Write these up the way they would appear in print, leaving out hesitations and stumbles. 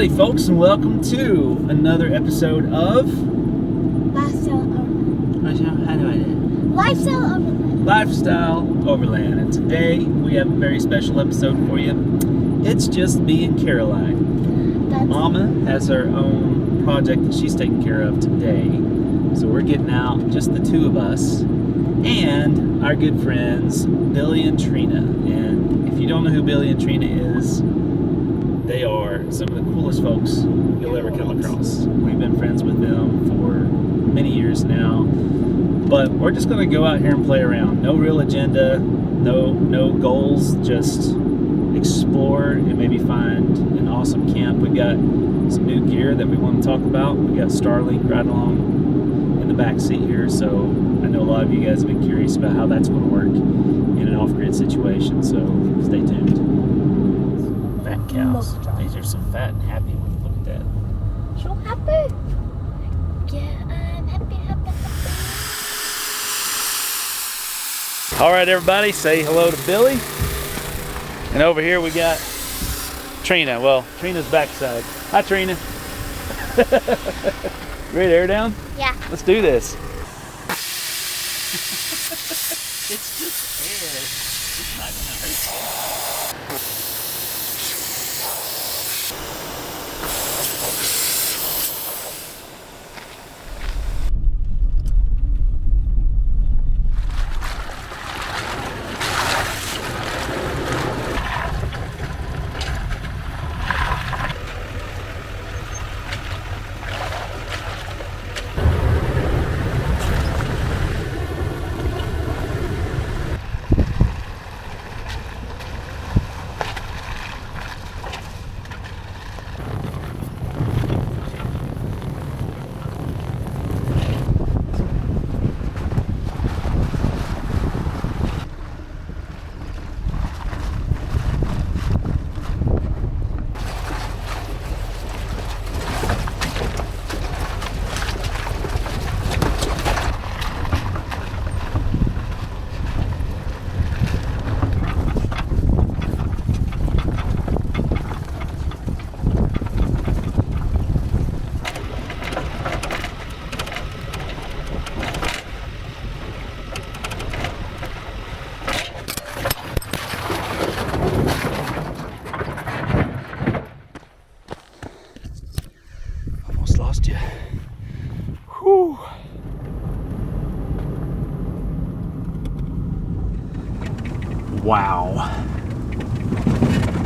Howdy folks, and welcome to another episode of Lifestyle Overland. And today we have a very special episode for you. It's just me and Caroline. Mama has her own project that she's taking care of today. So we're getting out, just the two of us, and our good friends, Billy and Trena. And if you don't know who Billy and Trena is, they are some of the coolest folks you'll ever come across. We've been friends with them for many years now. But we're just going to go out here and play around. No real agenda, no goals, just explore and maybe find an awesome camp. We've got some new gear that we want to talk about. We've got Starlink right along in the back seat here, so I know a lot of you guys have been curious about how that's going to work in an off-grid situation, so stay tuned. Fat cows. These are some fat and happy ones. Look at that. So happy. Yeah, I'm happy. All right, everybody, say hello to Billy. And over here we got Trena. Well, Trena's backside. Hi, Trena. Ready to air down? Yeah. Let's do this. It's just air. It's not gonna hurt you. Lost you. Whew. Wow.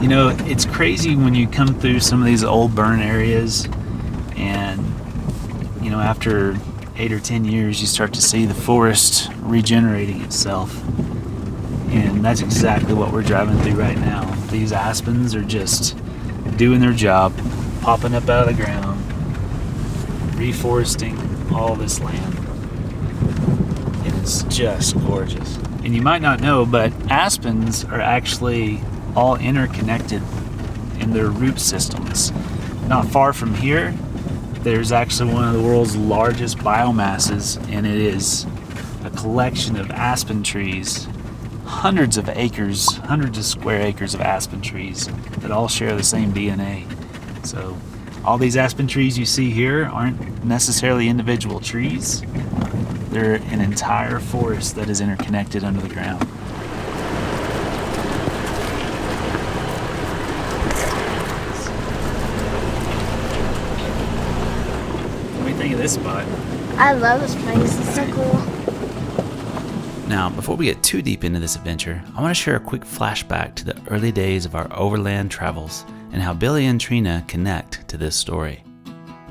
You know, it's crazy when you come through some of these old burn areas and, you know, after 8 or 10 years you start to see the forest regenerating itself. And that's exactly what we're driving through right now. These aspens are just doing their job, popping up out of the ground, reforesting all this land. It is just gorgeous. And you might not know, but aspens are actually all interconnected in their root systems. Not far from here, there's actually one of the world's largest biomasses, and it is a collection of aspen trees, hundreds of square acres of aspen trees that all share the same DNA. So all these aspen trees you see here aren't necessarily individual trees. They're an entire forest that is interconnected under the ground. What do you think of this spot? I love this place. It's so cool. Now, before we get too deep into this adventure, I want to share a quick flashback to the early days of our overland travels and how Billy and Trena connect to this story.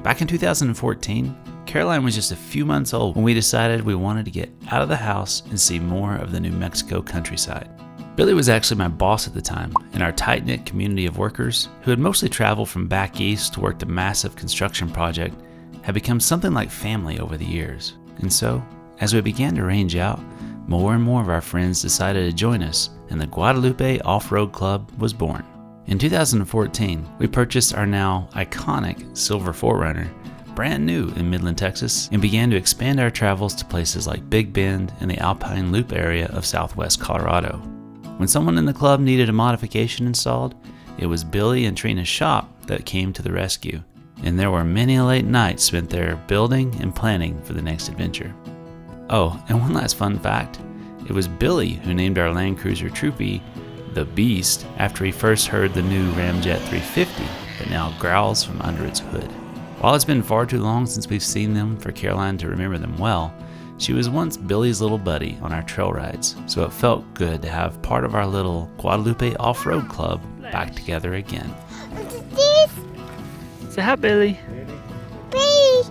Back in 2014, Caroline was just a few months old when we decided we wanted to get out of the house and see more of the New Mexico countryside. Billy was actually my boss at the time in our tight-knit community of workers who had mostly traveled from back east to work the massive construction project, had become something like family over the years. And so, as we began to range out, more and more of our friends decided to join us, and the Guadalupe Off-Road Club was born. In 2014, we purchased our now iconic silver 4Runner, brand new in Midland, Texas, and began to expand our travels to places like Big Bend and the Alpine Loop area of southwest Colorado. When someone in the club needed a modification installed, it was Billy and Trena's shop that came to the rescue, and there were many late nights spent there building and planning for the next adventure. Oh, and one last fun fact. It was Billy who named our Land Cruiser Troopy the Beast after he first heard the new Ramjet 350 that now growls from under its hood. While it's been far too long since we've seen them for Caroline to remember them well, she was once Billy's little buddy on our trail rides, so it felt good to have part of our little Guadalupe off-road club back together again. What is this? Say hi, Billy. Bee.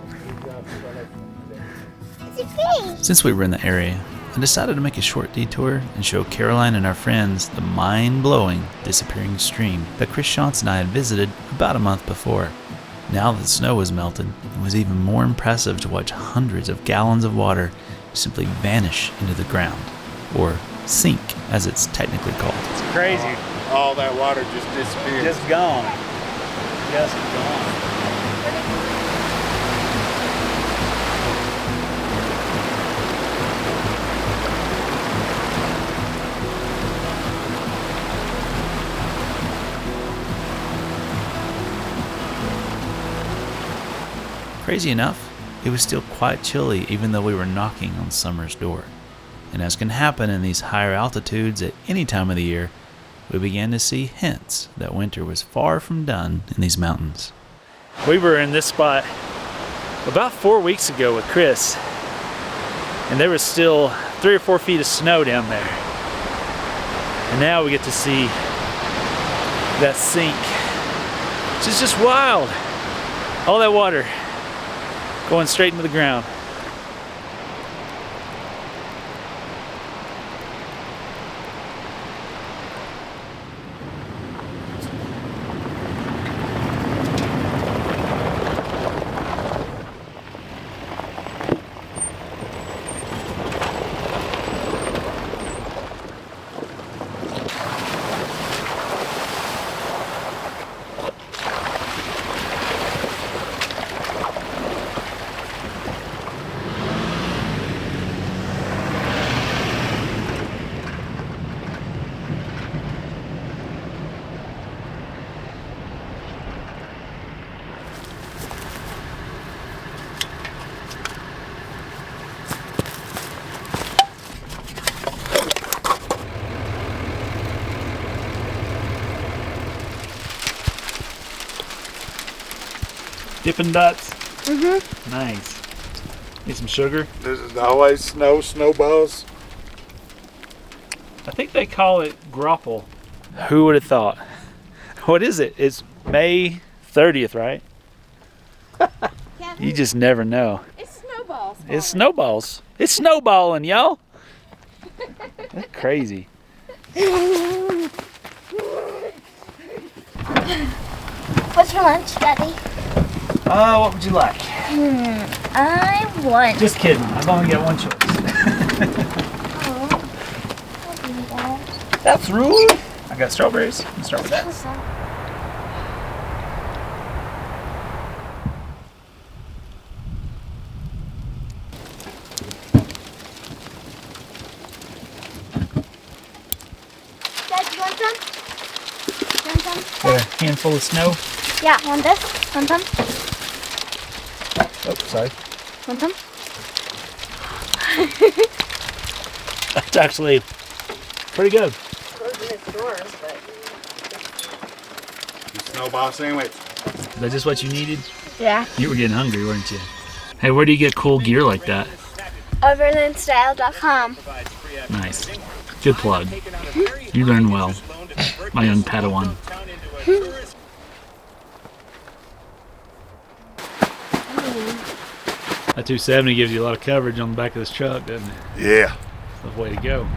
It's a bee. Since we were in the area, I decided to make a short detour and show Caroline and our friends the mind-blowing disappearing stream that Chris Shantz and I had visited about a month before. Now that the snow was melted, it was even more impressive to watch hundreds of gallons of water simply vanish into the ground, or sink as it's technically called. It's crazy. All that water just disappeared. Just gone. Just gone. Crazy enough, it was still quite chilly even though we were knocking on summer's door. And as can happen in these higher altitudes at any time of the year, we began to see hints that winter was far from done in these mountains. We were in this spot about 4 weeks ago with Chris, and there was still 3 or 4 feet of snow down there. And now we get to see that sink, which is just wild. All that water going straight into the ground. Dippin' Dots? Mm-hmm. Nice. Need some sugar? This is always snowballs. I think they call it grapple. Who would have thought? What is it? It's May 30th, right? You just never know. It's snowballs. It's snowballs. It's snowballing, y'all. That's crazy. What's for lunch, Daddy? What would you like? I want. Just kidding. I've only got one choice. I'll do that. That's rude. I got strawberries. Let's start with that. What's that? Dad, you want some? You want some? Got a handful of snow. Yeah, want this? Want some? Oh, sorry. Want some? That's actually pretty good. Snowball sandwich. Is that just what you needed? Yeah. You were getting hungry, weren't you? Hey, where do you get cool gear like that? Overlandstyle.com. Nice. Good plug. You learn well, my young Padawan. That 270 gives you a lot of coverage on the back of this truck, doesn't it? Yeah. That's the way to go.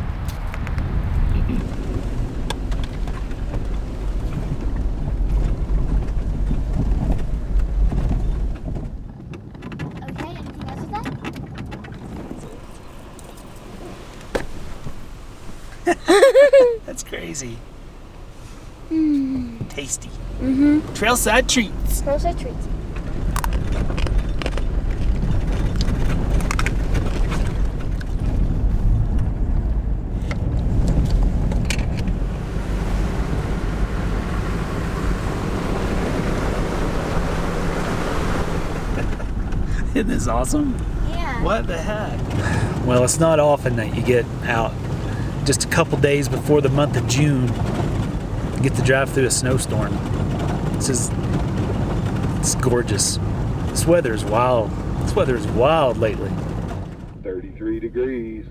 Okay, anything else with that? That's crazy. Mm. Tasty. Mm-hmm. Trailside treats. Trailside treats. Isn't this awesome? Yeah. What the heck? Well, it's not often that you get out just a couple days before the month of June. You get to drive through a snowstorm. It's gorgeous. This weather is wild. This weather is wild lately. 33 degrees.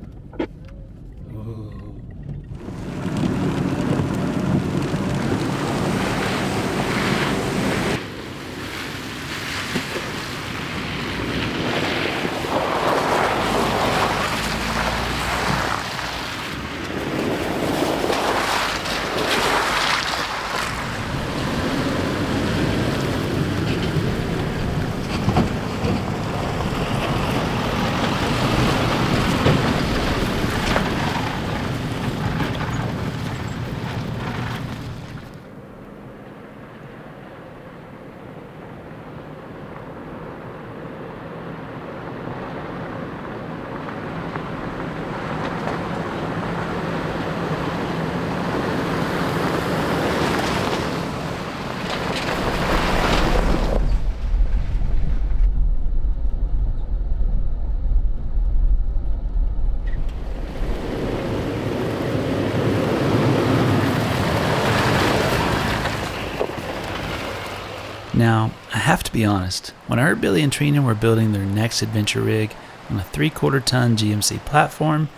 Now, I have to be honest, when I heard Billy and Trena were building their next adventure rig on a 3/4 ton GMC platform,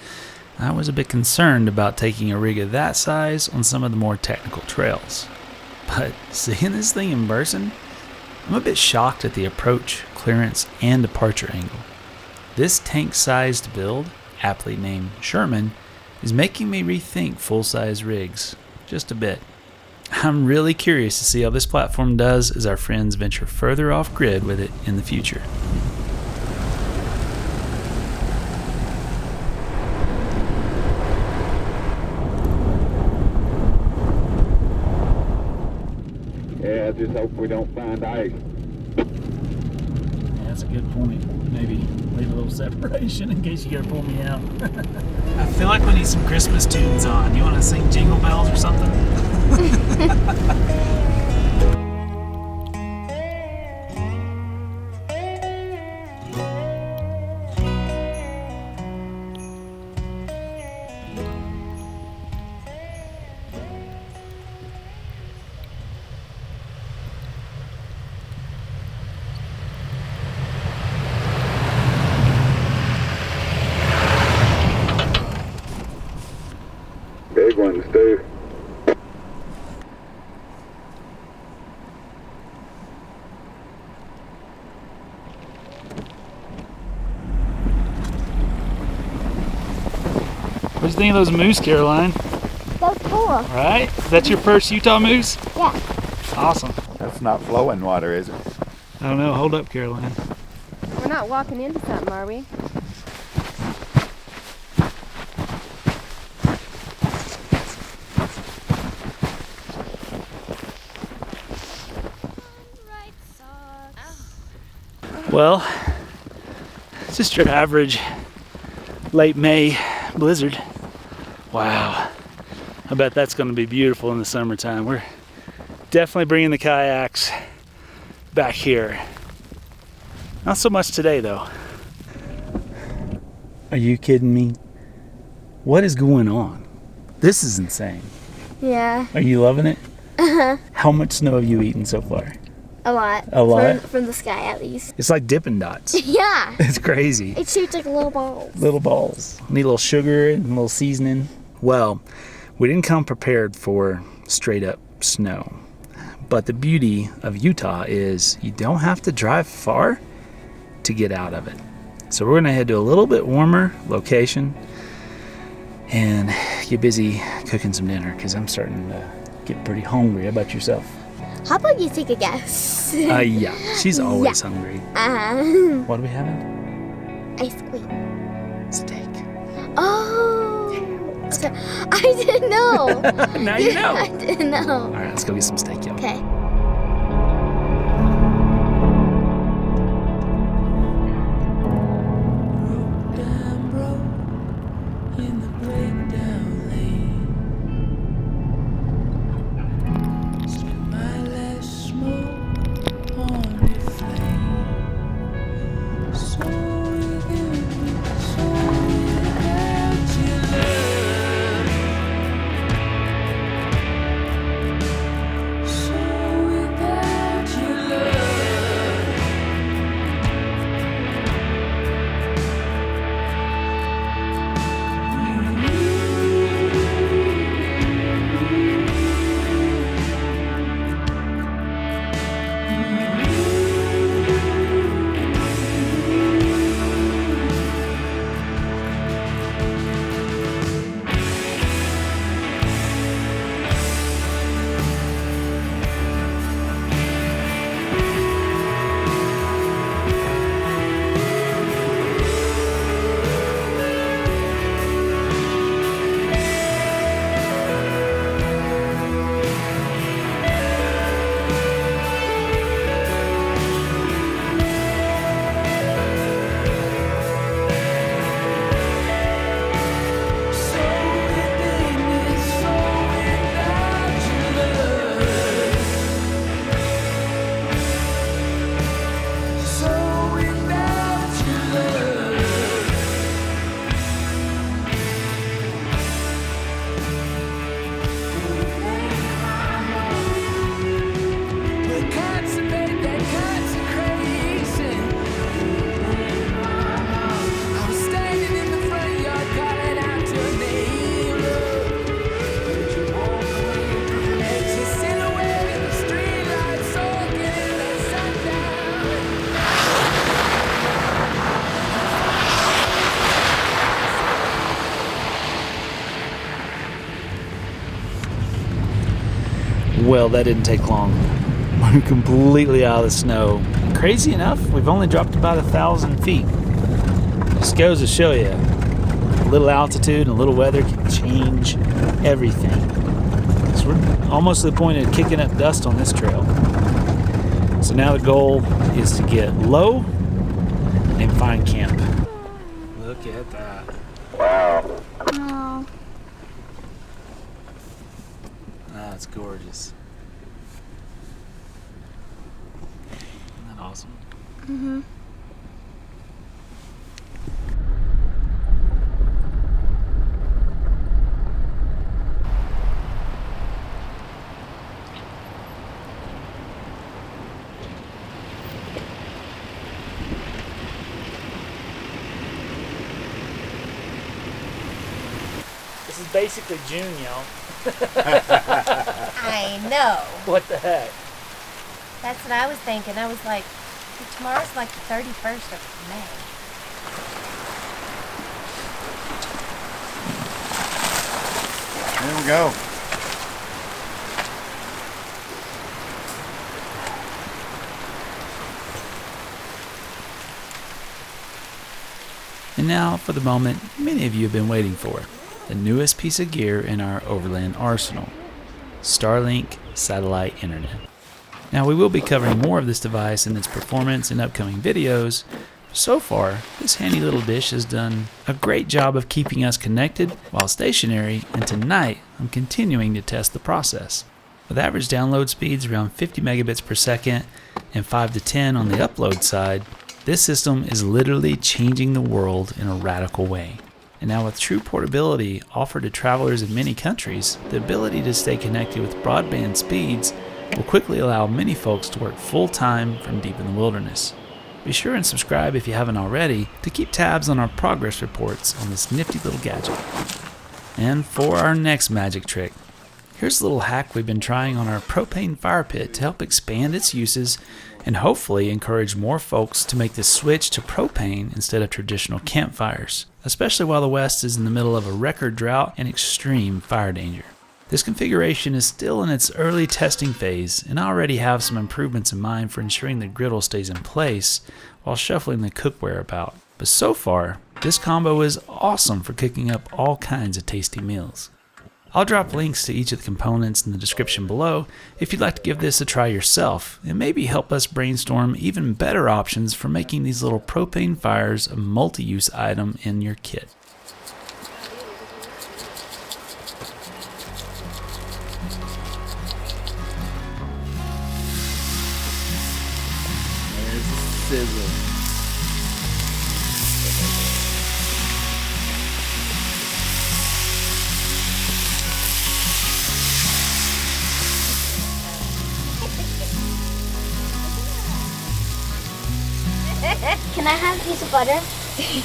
I was a bit concerned about taking a rig of that size on some of the more technical trails. But seeing this thing in person, I'm a bit shocked at the approach, clearance, and departure angle. This tank-sized build, aptly named Sherman, is making me rethink full-size rigs, just a bit. I'm really curious to see how this platform does as our friends venture further off-grid with it in the future. Yeah, I just hope we don't find ice. Yeah, that's a good point. Maybe leave a little separation in case you gotta pull me out. I feel like we need some Christmas tunes on. You want to sing Jingle Bells or something? Big ones, too. What do you think of those moose, Caroline? That's cool. Right? Is that your first Utah moose? Yeah. Awesome. That's not flowing water, is it? I don't know. Hold up, Caroline. We're not walking into something, are we? Well, it's just your average late May blizzard. Wow. I bet that's going to be beautiful in the summertime. We're definitely bringing the kayaks back here. Not so much today, though. Are you kidding me? What is going on? This is insane. Yeah. Are you loving it? How much snow have you eaten so far? A lot. A lot? From the sky, at least. It's like Dippin' Dots. Yeah. It's crazy. It shoots like little balls. Little balls. Need a little sugar and a little seasoning. Well, we didn't come prepared for straight up snow. But the beauty of Utah is you don't have to drive far to get out of it. So we're gonna head to a little bit warmer location and get busy cooking some dinner because I'm starting to get pretty hungry. How about yourself? How about you take a guess? Yeah, she's always hungry. What are we having? Ice cream. Steak. Oh. So, I didn't know. Now you know. I didn't know. All right, let's go get some steak, y'all. Okay. Well, that didn't take long. We're completely out of the snow. Crazy enough, we've only dropped about 1,000 feet. Just goes to show you, a little altitude and a little weather can change everything. So we're almost to the point of kicking up dust on this trail. So now the goal is to get low and find camp. Look at that. Wow. Oh. Ah, it's gorgeous. Isn't that awesome? Mm-hmm. This is basically June, y'all. I know. What the heck? That's what I was thinking. I was like, tomorrow's like the 31st of May. Here we go. And now for the moment many of you have been waiting for, the newest piece of gear in our overland arsenal, Starlink satellite internet. Now we will be covering more of this device and its performance in upcoming videos. So far, this handy little dish has done a great job of keeping us connected while stationary, and tonight I'm continuing to test the process. With average download speeds around 50 megabits per second and 5 to 10 on the upload side, this system is literally changing the world in a radical way. And now with true portability offered to travelers in many countries, the ability to stay connected with broadband speeds will quickly allow many folks to work full-time from deep in the wilderness. Be sure and subscribe if you haven't already to keep tabs on our progress reports on this nifty little gadget. And for our next magic trick, here's a little hack we've been trying on our propane fire pit to help expand its uses and hopefully encourage more folks to make the switch to propane instead of traditional campfires, especially while the West is in the middle of a record drought and extreme fire danger. This configuration is still in its early testing phase, and I already have some improvements in mind for ensuring the griddle stays in place while shuffling the cookware about. But so far, this combo is awesome for cooking up all kinds of tasty meals. I'll drop links to each of the components in the description below if you'd like to give this a try yourself and maybe help us brainstorm even better options for making these little propane fires a multi-use item in your kit. There's the sizzle. Can I have a piece of butter?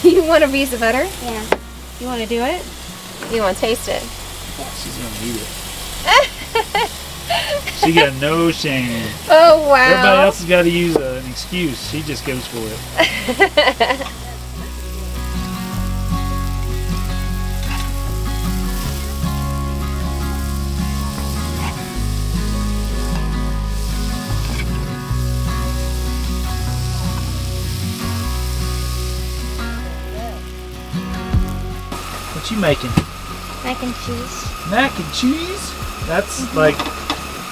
You want a piece of butter? Yeah. You want to do it? You want to taste it? She's gonna eat it. She got no shame. Oh, wow. Everybody else has got to use an excuse. She just goes for it. What you making? Mac and cheese. Mac and cheese? That's like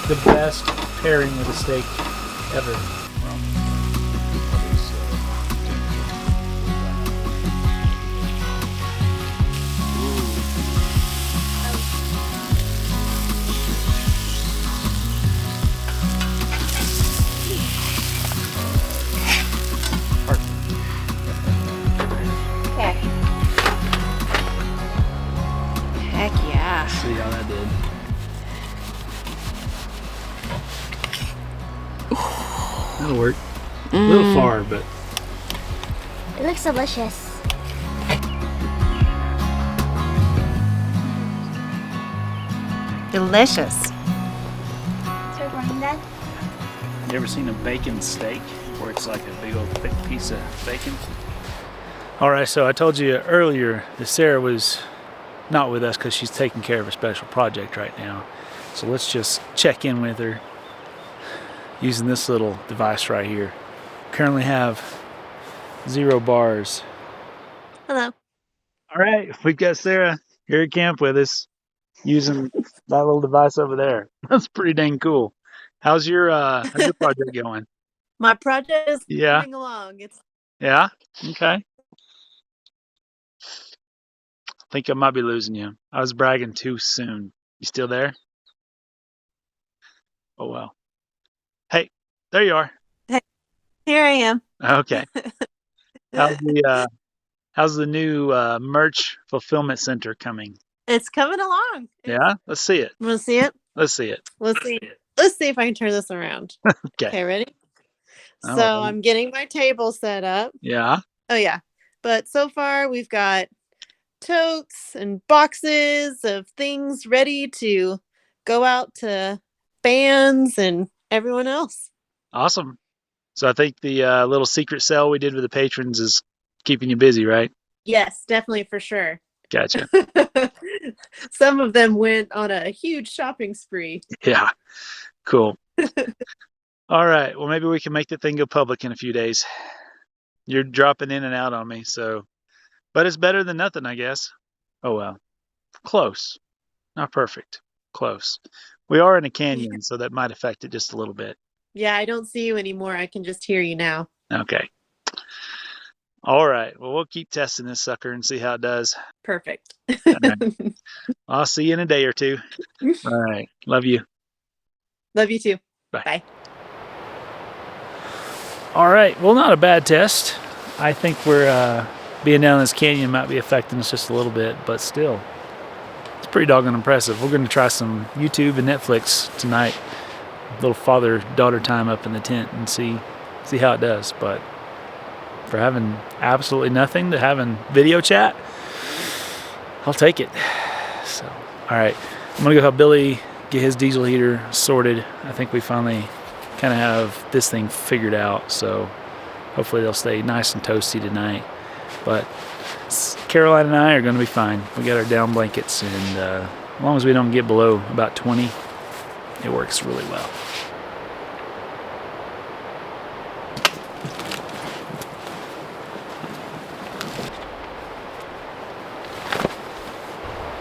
the best pairing with a steak ever. Okay. Heck yeah. See how that did. That'll work. A little far, but It looks delicious. Delicious. So we're going that. you ever seen a bacon steak where it's like a big old thick piece of bacon? Alright, so I told you earlier that Sarah was not with us because she's taking care of a special project right now. So let's just check in with her using this little device right here. Currently have 0 bars. Hello. All right, we've got Sarah here at camp with us using that little device over there. That's pretty dang cool. How's your project going? My project is Yeah, coming along. It's yeah, okay. Think I might be losing you. I was bragging too soon. You still there? Oh well. Hey, there you are. here I am. Okay. How's the new merch fulfillment center coming? It's coming along. Yeah, let's see it. Want to see it? Let's see it. Let's see. Let's see if I can turn this around. Okay. Okay, ready? All So right. I'm getting my table set up. Yeah. Oh yeah. But so far we've got totes and boxes of things ready to go out to fans and everyone else. Awesome. So I think the little secret sale we did with the patrons is keeping you busy, right? Yes, definitely for sure. Gotcha. Some of them went on a huge shopping spree. Yeah. Cool. All right. Well, maybe we can make the thing go public in a few days. You're dropping in and out on me, so. But it's better than nothing, I guess. Oh, well. Close. Not perfect. Close. We are in a canyon, so that might affect it just a little bit. Yeah, I don't see you anymore. I can just hear you now. Okay. All right. Well, we'll keep testing this sucker and see how it does. Perfect. All right. I'll see you in a day or two. All right. Love you. Love you too. Bye. Bye. All right. Well, not a bad test. I think we're being down this canyon might be affecting us just a little bit, but still, it's pretty doggone impressive. We're going to try some YouTube and Netflix tonight. A little father-daughter time up in the tent and see how it does. But for having absolutely nothing to having video chat, I'll take it. So, all right. I'm going to go help Billy get his diesel heater sorted. I think we finally kind of have this thing figured out, so hopefully they'll stay nice and toasty tonight. But Caroline and I are going to be fine. We got our down blankets, and as long as we don't get below about 20, it works really well.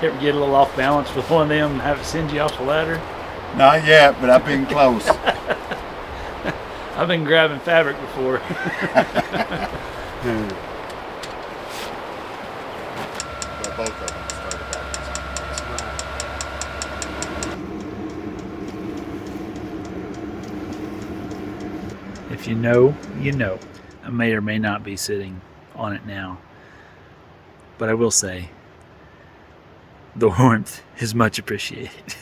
You ever get a little off balance with one of them and have it send you off the ladder? Not yet, but I've been close. I've been grabbing fabric before. Well, both of them started backwards. If you know, you know. I may or may not be sitting on it now. But I will say, the warmth is much appreciated.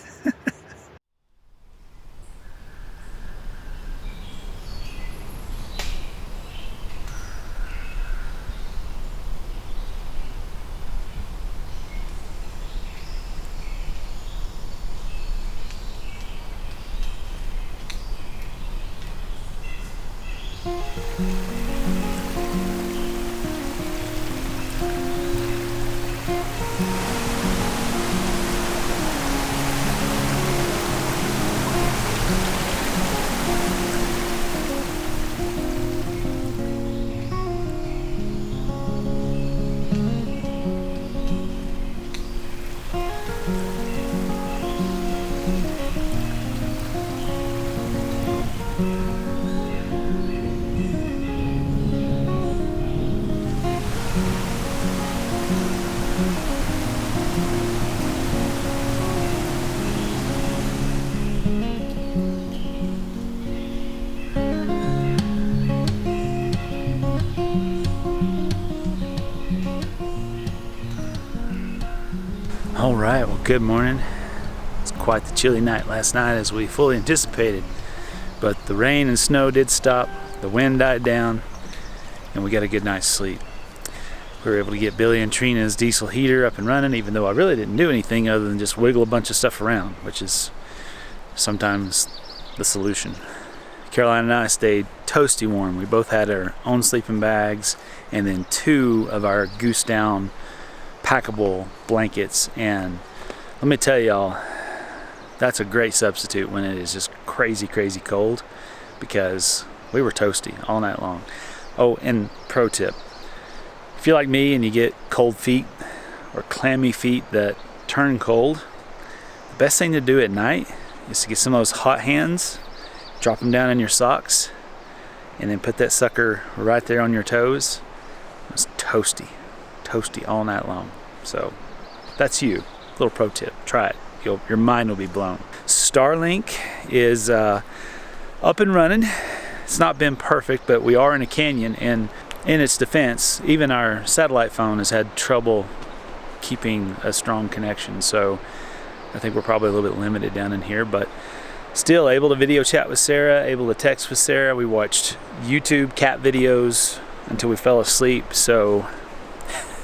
All right, well, good morning. It's quite the chilly night last night as we fully anticipated, but the rain and snow did stop, the wind died down, and we got a good night's sleep. We were able to get Billy and Trena's diesel heater up and running, even though I really didn't do anything other than just wiggle a bunch of stuff around, which is sometimes the solution. Caroline and I stayed toasty warm. We both had our own sleeping bags and then 2 of our goose down packable blankets, and let me tell y'all, That's a great substitute when it is just crazy cold, because we were toasty all night long. Oh, and pro tip, if you're like me and you get cold feet or clammy feet that turn cold, the best thing to do at night is to get some of those hot hands, drop them down in your socks, and then put that sucker right there on your toes. It's toasty all night long. So that's you. Little pro tip, try it. Your mind will be blown. Starlink is up and running. It's not been perfect, but we are in a canyon, and in its defense, even our satellite phone has had trouble keeping a strong connection. So I think we're probably a little bit limited down in here, but still able to video chat with Sarah, able to text with Sarah. We watched YouTube cat videos until we fell asleep, so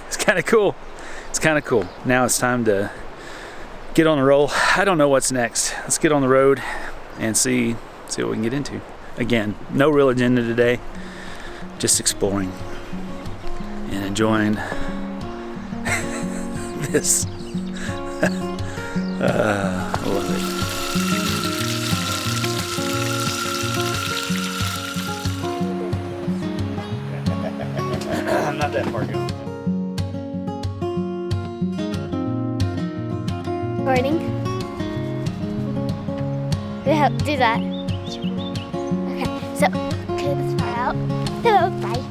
it's kind of cool. It's kind of cool. Now it's time to get on the roll. I don't know what's next. Let's get on the road and see what we can get into. Again, no real agenda today, just exploring and enjoying this. I love it. I'm not that far gone. Recording. Do that. Okay, so clear this part out. Hello, bye.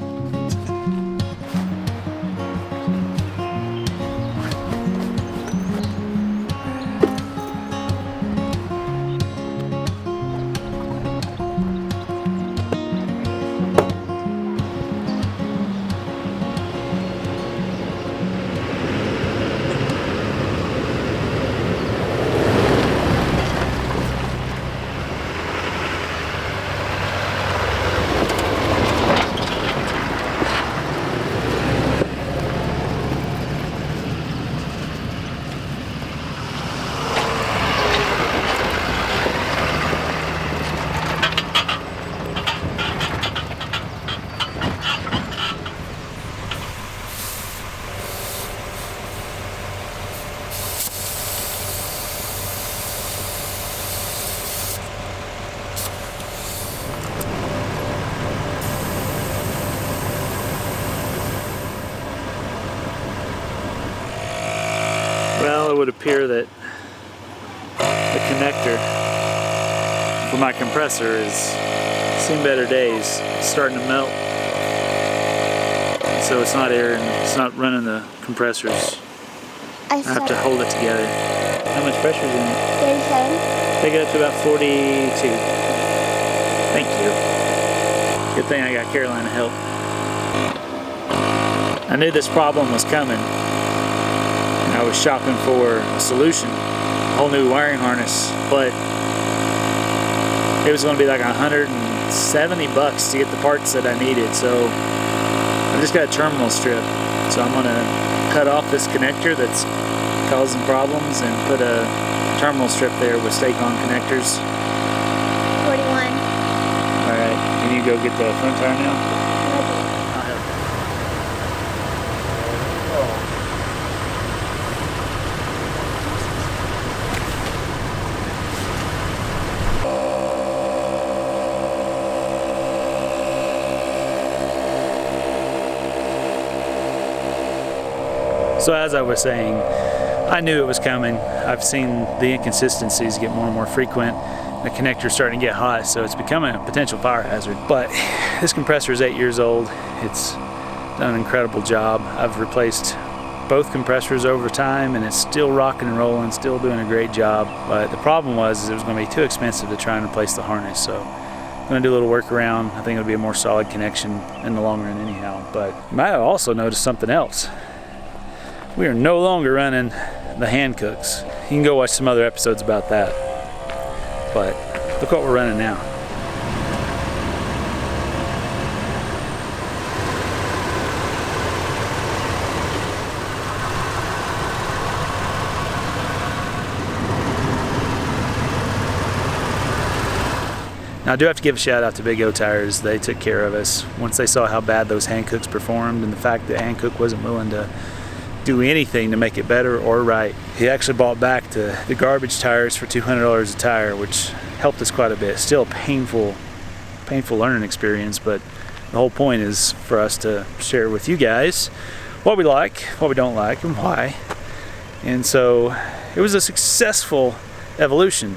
Well, it would appear that the connector for my compressor is seen better days. It's starting to melt, so it's not airing. It's not running the compressors. I have to hold it together. How much pressure is in it? 37. Take it up to about 42. Thank you. Good thing I got Caroline to help. I knew this problem was coming. I was shopping for a solution, a whole new wiring harness, but it was going to be like $170 to get the parts that I needed. So I just got a terminal strip. So I'm going to cut off this connector that's causing problems and put a terminal strip there with stake-on connectors. 41. All right, can you go get the front tire now? I'll help. So as I was saying, I knew it was coming. I've seen the inconsistencies get more and more frequent. The connector's starting to get hot, so it's becoming a potential fire hazard. But this compressor is 8 years old. It's done an incredible job. I've replaced both compressors over time, and it's still rocking and rolling, still doing a great job. But the problem was it was going to be too expensive to try and replace the harness. So I'm going to do a little workaround. I think it'll be a more solid connection in the long run anyhow. But you might have also noticed something else. We are no longer running the hand cooks. You can go watch some other episodes about that. But look what we're running now. Now I do have to give a shout out to Big O Tires. They took care of us once they saw how bad those hand cooks performed, and the fact that hand cook wasn't willing to do anything to make it better or right. He actually bought back the garbage tires for $200 a tire, which helped us quite a bit. Still a painful learning experience, but the whole point is for us to share with you guys what we like, what we don't like, and why. And so it was a successful evolution.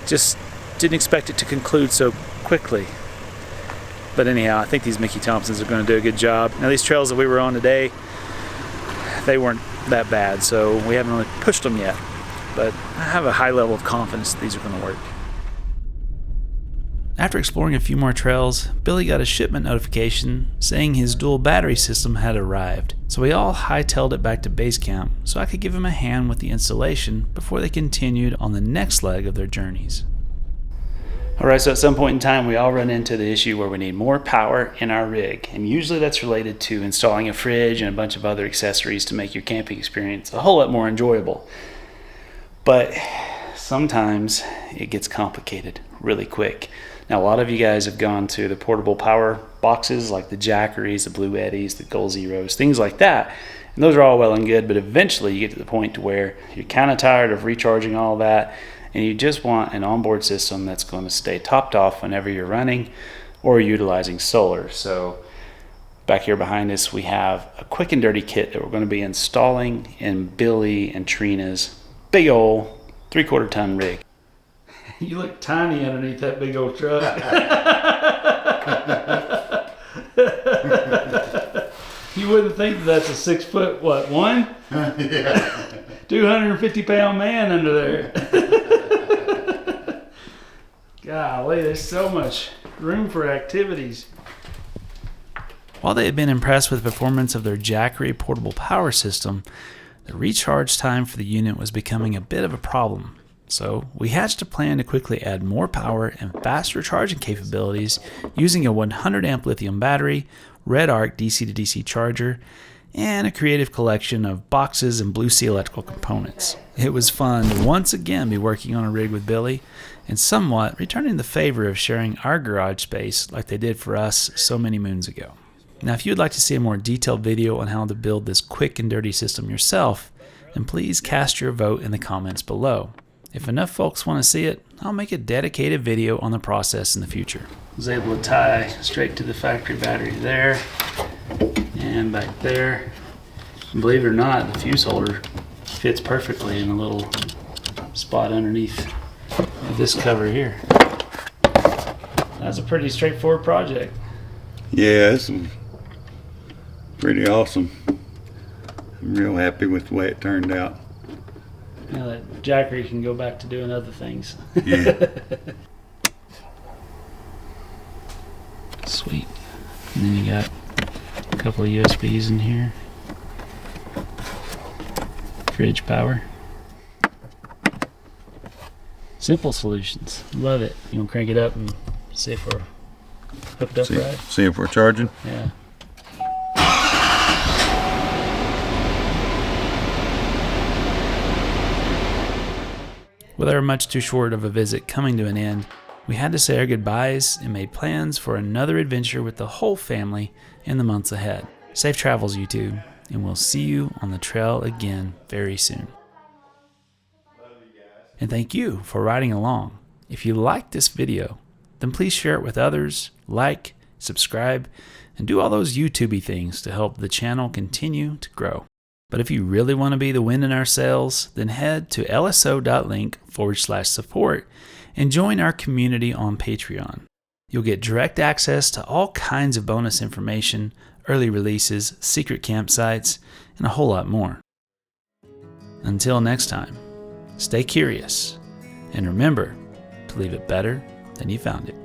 Just didn't expect it to conclude so quickly. But anyhow, I think these Mickey Thompsons are going to do a good job. Now these trails that we were on today, they weren't that bad, so we haven't really pushed them yet. But I have a high level of confidence that these are going to work. After exploring a few more trails, Billy got a shipment notification saying his dual battery system had arrived. So we all hightailed it back to base camp so I could give him a hand with the installation before they continued on the next leg of their journeys. Alright, so at some point in time we all run into the issue where we need more power in our rig, and usually that's related to installing a fridge and a bunch of other accessories to make your camping experience a whole lot more enjoyable. But sometimes it gets complicated really quick. Now, a lot of you guys have gone to the portable power boxes like the Jackeries, the Blue Eddies, the Goal Zeros, things like that. And those are all well and good, but eventually you get to the point to where you're kind of tired of recharging all that, and you just want an onboard system that's going to stay topped off whenever you're running or utilizing solar. So back here behind us, we have a quick and dirty kit that we're going to be installing in Billy and Trena's big old 3/4 ton rig. You look tiny underneath that big old truck. You wouldn't think that's a 6 foot, what, one? Yeah. 250-pound man under there. Golly, there's so much room for activities. While they had been impressed with the performance of their Jackery portable power system, the recharge time for the unit was becoming a bit of a problem. So we hatched a plan to quickly add more power and faster charging capabilities using a 100 amp lithium battery, Red Arc DC to DC charger, and a creative collection of boxes and Blue Sea electrical components. It was fun to once again be working on a rig with Billy and somewhat returning the favor of sharing our garage space like they did for us so many moons ago. Now, if you'd like to see a more detailed video on how to build this quick and dirty system yourself, then please cast your vote in the comments below. If enough folks want to see it, I'll make a dedicated video on the process in the future. I was able to tie straight to the factory battery there and back there. And believe it or not, the fuse holder fits perfectly in a little spot underneath this cover here. That's a pretty straightforward project. Yeah, it's pretty awesome. I'm real happy with the way it turned out. Now that Jackery can go back to doing other things. Yeah. Sweet. And then you got a couple of USBs in here. Fridge power. Simple solutions. Love it. You want to crank it up and see if we're hooked up right? See if we're charging. Yeah. With our much too short of a visit coming to an end, we had to say our goodbyes and made plans for another adventure with the whole family in the months ahead. Safe travels, you two, and we'll see you on the trail again very soon. And thank you for riding along. If you liked this video, then please share it with others, like, subscribe, and do all those YouTubey things to help the channel continue to grow. But if you really want to be the wind in our sails, then head to lso.link/support and join our community on Patreon. You'll get direct access to all kinds of bonus information, early releases, secret campsites, and a whole lot more. Until next time, stay curious, and remember to leave it better than you found it.